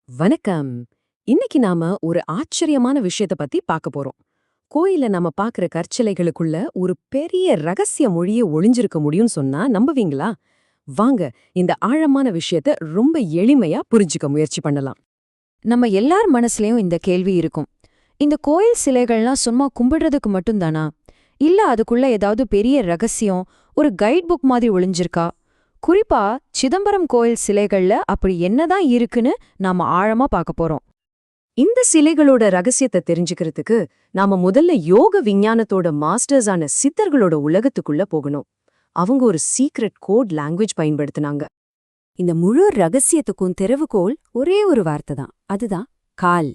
வணக்கம். இன்னைக்கு நாம ஒரு ஆச்சரியமான விஷயத்த பத்தி பார்க்க போறோம். கோயில்ல நாம பார்க்கிற கற்சிலைகளுக்குள்ள ஒரு பெரிய ரகசிய மொழியே ஒளிஞ்சிருக்க முடியும்னு சொன்னா நம்புவீங்களா? வாங்க, இந்த ஆழமான விஷயத்த ரொம்ப எளிமையா புரிஞ்சுக்க முயற்சி பண்ணலாம். நம்ம எல்லார் மனசுலயும் இந்த கேள்வி இருக்கும். இந்த கோயில் சிலைகள்லாம் சும்மா கும்பிடுறதுக்கு மட்டும்தானா? இல்ல அதுக்குள்ள ஏதாவது பெரிய ரகசியம், ஒரு கைட் புக் மாதிரி ஒளிஞ்சிருக்கா? குறிப்பா சிதம்பரம் கோயில் சிலைகள்ல அப்படி என்னதான் இருக்குன்னு நாம ஆழமா பார்க்க போறோம். இந்த சிலைகளோட ரகசியத்தை தெரிஞ்சுக்கிறதுக்கு நாம முதல்ல யோக விஞ்ஞானத்தோட மாஸ்டர்ஸான சித்தர்களோட உலகத்துக்குள்ள போகணும். அவங்க ஒரு சீக்ரெட் கோட் லாங்குவேஜ் பயன்படுத்தினாங்க. இந்த முழு ரகசியத்துக்கும் திறவுகோல் ஒரே ஒரு வார்த்தை தான். அதுதான் கால்.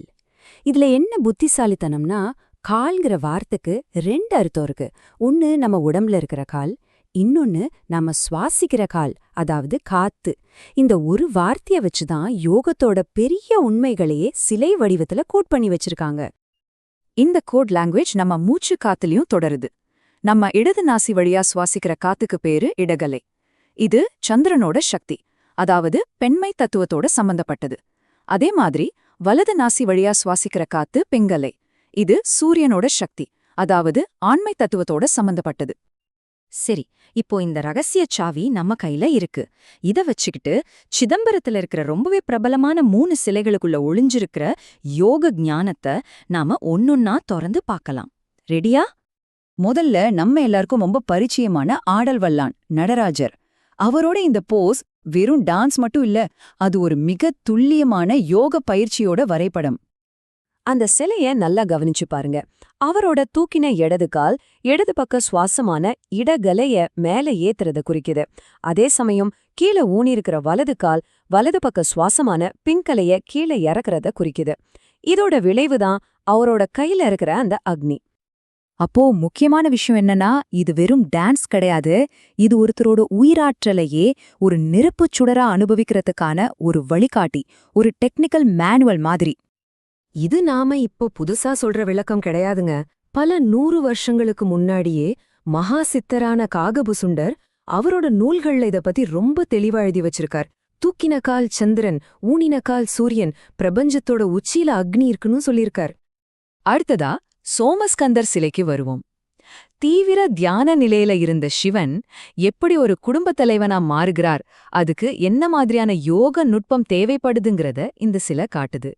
இதுல என்ன புத்திசாலித்தனம்னா, கால்ங்கிற வார்த்தைக்கு ரெண்டு அர்த்தம் இருக்கு. ஒன்னு நம்ம உடம்புல இருக்கிற கால், இன்னொன்னு நம்ம சுவாசிக்கிற கால், அதாவது காத்து. இந்த ஒரு வார்த்தைய வச்சுதான் யோகத்தோட பெரிய உண்மைகளையே சிலை வடிவத்துல கோட் பண்ணி வச்சிருக்காங்க. இந்த கோட் லாங்குவேஜ் நம்ம மூச்சு காத்துலயும் தொடருது. நம்ம இடது நாசி வழியா சுவாசிக்கிற காத்துக்கு பேரு இடகலை. இது சந்திரனோட சக்தி, அதாவது பெண்மை தத்துவத்தோட சம்பந்தப்பட்டது. அதே மாதிரி வலது நாசி வழியா சுவாசிக்கிற காத்து பிங்கலை. இது சூரியனோட சக்தி, அதாவது ஆண்மை தத்துவத்தோட சம்பந்தப்பட்டது. சரி, இப்போ இந்த ரகசிய சாவி நம்ம கையில இருக்கு. இத வச்சுக்கிட்டு சிதம்பரத்துல இருக்கிற ரொம்பவே பிரபலமான 3 சிலைகளுக்குள்ள ஒளிஞ்சிருக்கிற யோக ஞானத்தை நாம ஒன்னொன்னா திறந்து பார்க்கலாம். ரெடியா? முதல்ல நம்ம எல்லாருக்கும் ரொம்ப பரிச்சயமான ஆடல் வல்லான் நடராஜர். அவரோட இந்த போஸ் வெறும் டான்ஸ் மட்டும் இல்ல, அது ஒரு மிக துல்லியமான யோக பயிற்சியோட வரைபடம். அந்த சிலைய நல்லா கவனிச்சு பாருங்க. அவரோட தூக்கின இடது கால் இடது பக்க சுவாசமான இடகலைய மேல ஏத்துறத குறிக்குது. அதே சமயம் கீழே ஊனிருக்கிற வலது கால் வலது பக்க சுவாசமான பிங்கலைய கீழே இறக்குறத குறிக்குது. இதோட விளைவுதான் அவரோட கையில இருக்கிற அந்த அக்னி. அப்போ முக்கியமான விஷயம் என்னன்னா, இது வெறும் டான்ஸ் கிடையாது, இது ஒருத்தரோட உயிராற்றலையே ஒரு நெருப்புச் சுடரா அனுபவிக்கிறதுக்கான ஒரு வழிகாட்டி, ஒரு டெக்னிக்கல் மேனுவல் மாதிரி. இது நாம இப்போ புதுசா சொல்ற விளக்கம் கிடையாதுங்க. பல 100 வருஷங்களுக்கு முன்னாடியே மகா சித்தரான காகபுசுண்டர் அவரோட நூல்கள்ல இத பத்தி ரொம்ப தெளிவா எழுதி வச்சிருக்கார். தூக்கின கால் சந்திரன், ஊனின கால் சூரியன், பிரபஞ்சத்தோட உச்சியில அக்னி இருக்குன்னு சொல்லியிருக்கார். அடுத்ததா சோமஸ்கந்தர் சிலைக்கு வருவோம். தீவிர தியான நிலையில இருந்த சிவன் எப்படி ஒரு குடும்பத் தலைவனா மாறுகிறார், அதுக்கு என்ன மாதிரியான யோக நுட்பம் தேவைப்படுதுங்கிறத இந்த சிலை காட்டுது.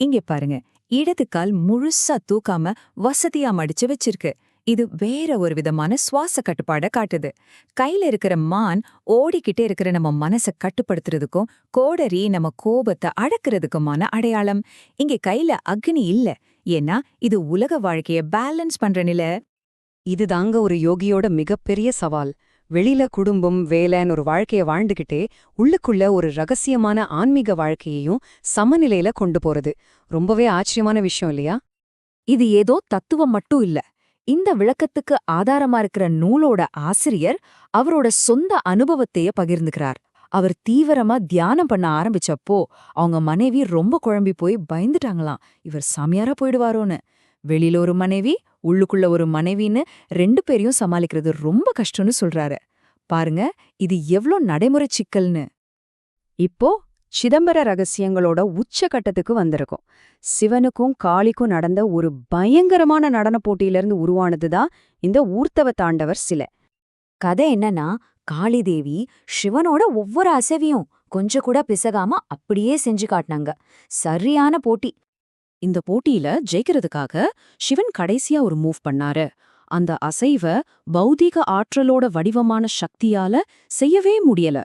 இங்க பாருங்க, இடது கால் முழுசா தூக்காம வசதியா மடிச்சு வச்சிருக்கு. இது வேற ஒரு விதமான சுவாச கட்டுப்பாட காட்டுது. கையில இருக்கிற மான் ஓடிக்கிட்டே இருக்கிற நம்ம மனசை கட்டுப்படுத்துறதுக்கும் கோடரி நம்ம கோபத்தை அடக்குறதுக்குமான அடையாளம். இங்க கையில அக்னி இல்ல, ஏன்னா இது உலக வாழ்க்கைய பேலன்ஸ் பண்ற நிலை. இதுதாங்க ஒரு யோகியோட மிகப்பெரிய சவால். வெளியில குடும்பம் வேலைன்னு ஒரு வாழ்க்கைய வாழ்ந்துகிட்டே உள்ளுக்குள்ள ஒரு ரகசியமான ஆன்மீக வாழ்க்கையையும் சமநிலையில கொண்டு போறது ரொம்பவே ஆச்சரியமான விஷயம் இல்லையா? இது ஏதோ தத்துவம் மட்டும் இல்ல. இந்த விளக்கத்துக்கு ஆதாரமா இருக்கிற நூலோட ஆசிரியர் அவரோட சொந்த அனுபவத்தையே பகிர்ந்துக்கிறார். அவர் தீவிரமா தியானம் பண்ண ஆரம்பிச்சப்போ அவங்க மனைவி ரொம்ப குழம்பி போய் பயந்துட்டாங்களாம், இவர் சாமியாரா போயிடுவாரோன்னு. வெளியில ஒரு மனைவி, உள்ளுக்குள்ள ஒரு மனைவின்னு 2 பேரையும் சமாளிக்கிறது ரொம்ப கஷ்டம்னு சொல்றாரு. பாருங்க, இது எவ்ளோ நடைமுறை சிக்கல்னு. இப்போ சிதம்பர ரகசியங்களோட உச்சகட்டத்துக்கு வந்திருக்கும். சிவனுக்கும் காளிக்கும் நடந்த ஒரு பயங்கரமான நடன போட்டியிலிருந்து உருவானதுதான் இந்த ஊர்த்தவ தாண்டவர் சிலை. கதை என்னன்னா, காளி தேவி சிவனோட ஒவ்வொரு அசைவையும் கொஞ்சம் கூட பிசகாம அப்படியே செஞ்சு காட்டினாங்க. சரியான போட்டி. இந்த போட்டியில ஜெயிக்கிறதுக்காக சிவன் கடைசியா ஒரு மூவ் பண்ணாரு. அந்த அசைவ பௌதீக ஆற்றலோட வடிவமான சக்தியால செய்யவே முடியல.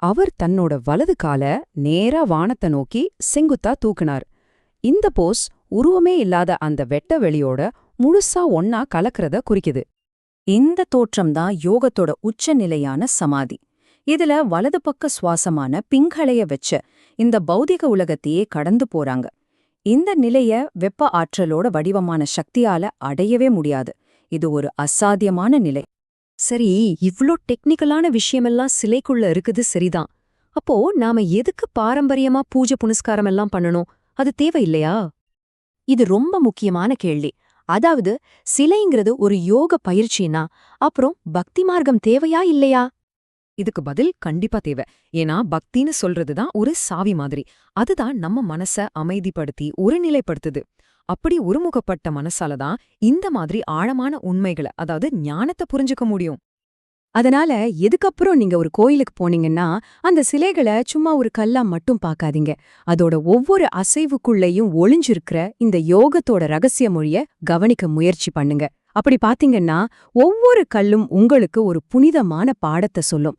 அவர் தன்னோட வலது கால நேரா வானத்தை நோக்கி செங்குத்தா தூக்குனார். இந்த போஸ் உருவமே இல்லாத அந்த வெட்ட வெளியோட முழுசா ஒன்னா கலக்கிறத குறிக்குது. இந்த தோற்றம்தான் யோகத்தோட உச்சநிலையான சமாதி. இதுல வலது பக்க சுவாசமான பிங்களைய வச்ச இந்த பௌதிக உலகத்தையே கடந்து போறாங்க. இந்த நிலைய வெப்ப ஆற்றலோட வடிவமான சக்தியால அடையவே முடியாது. இது ஒரு அசாத்தியமான நிலை. சரி, இவ்ளோ டெக்னிக்கலான விஷயமெல்லாம் சிலைக்குள்ள இருக்குது சரிதான். அப்போ நாம எதுக்கு பாரம்பரியமா பூஜை புனஸ்காரம் எல்லாம் பண்ணணும்? அது தேவையில்லையா? இது ரொம்ப முக்கியமான கேள்வி. அதாவது, சிலைங்கிறது ஒரு யோக பயிற்சினா அப்புறம் பக்தி மார்க்கம் தேவையா இல்லையா? இதுக்கு பதில் கண்டிப்பா தேவை. ஏன்னா பக்தின்னு சொல்றதுதான் ஒரு சாவி மாதிரி. அதுதான் நம்ம மனச அமைதிப்படுத்தி ஒருநிலைப்படுத்துது. அப்படி ஒருமுகப்பட்ட மனசாலதான் இந்த மாதிரி ஆழமான உண்மைகளை, அதாவது ஞானத்தை புரிஞ்சுக்க முடியும். அதனால எதுக்கப்புறம் நீங்க ஒரு கோயிலுக்கு போனீங்கன்னா அந்த சிலைகளை சும்மா ஒரு கல்லா மட்டும் பார்க்காதீங்க. அதோட ஒவ்வொரு அசைவுக்குள்ளேயும் ஒளிஞ்சிருக்கிற இந்த யோகத்தோட ரகசிய மொழிய கவனிக்க முயற்சி பண்ணுங்க. அப்படி பாத்தீங்கன்னா ஒவ்வொரு கல்லும் உங்களுக்கு ஒரு புனிதமான பாடத்தை சொல்லும்.